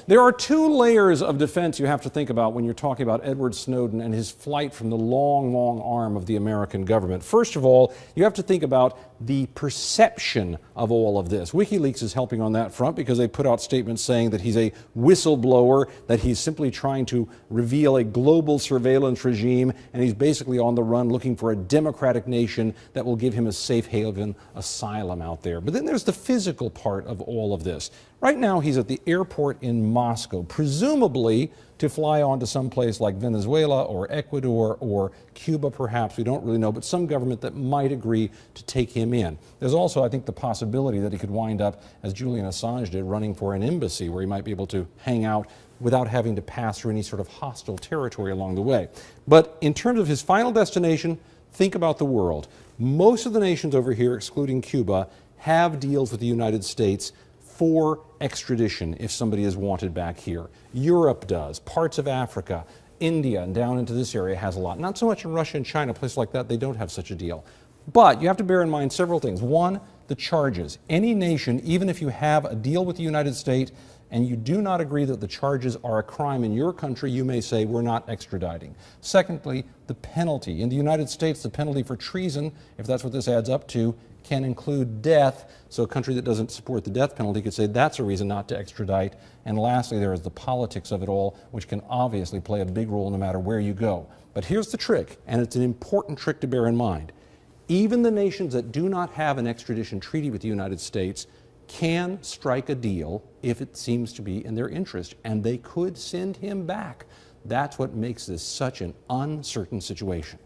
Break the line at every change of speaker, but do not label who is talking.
There are two layers of defense you have to think about when you're talking about Edward Snowden and his flight from the long, long arm of the American government. First of all, you have to think about the perception of all of this. WikiLeaks is helping on that front because they put out statements saying that he's a whistleblower, that he's simply trying to reveal a global surveillance regime, and he's basically on the run looking for a democratic nation that will give him a safe haven asylum out there. But then there's the physical part of all of this. Right now, he's at the airport in Moscow, presumably to fly on to some place like Venezuela or Ecuador or Cuba, perhaps. We don't really know, but some government that might agree to take him in. There's also, I think, the possibility that he could wind up, as Julian Assange did, running for an embassy where he might be able to hang out without having to pass through any sort of hostile territory along the way. But in terms of his final destination, think about the world. Most of the nations over here, excluding Cuba, have deals with the United States for extradition if somebody is wanted back here. Europe does, parts of Africa, India, and down into this area has a lot. Not so much in Russia and China, places like that, they don't have such a deal. But you have to bear in mind several things. One, the charges. Any nation, even if you have a deal with the United States and you do not agree that the charges are a crime in your country, you may say, we're not extraditing. Secondly, the penalty. In the United States, the penalty for treason, if that's what this adds up to, can include death. So a country that doesn't support the death penalty could say that's a reason not to extradite. And lastly, there is the politics of it all, which can obviously play a big role no matter where you go. But here's the trick, and it's an important trick to bear in mind. Even the nations that do not have an extradition treaty with the United States can strike a deal if it seems to be in their interest, and they could send him back. That's what makes this such an uncertain situation.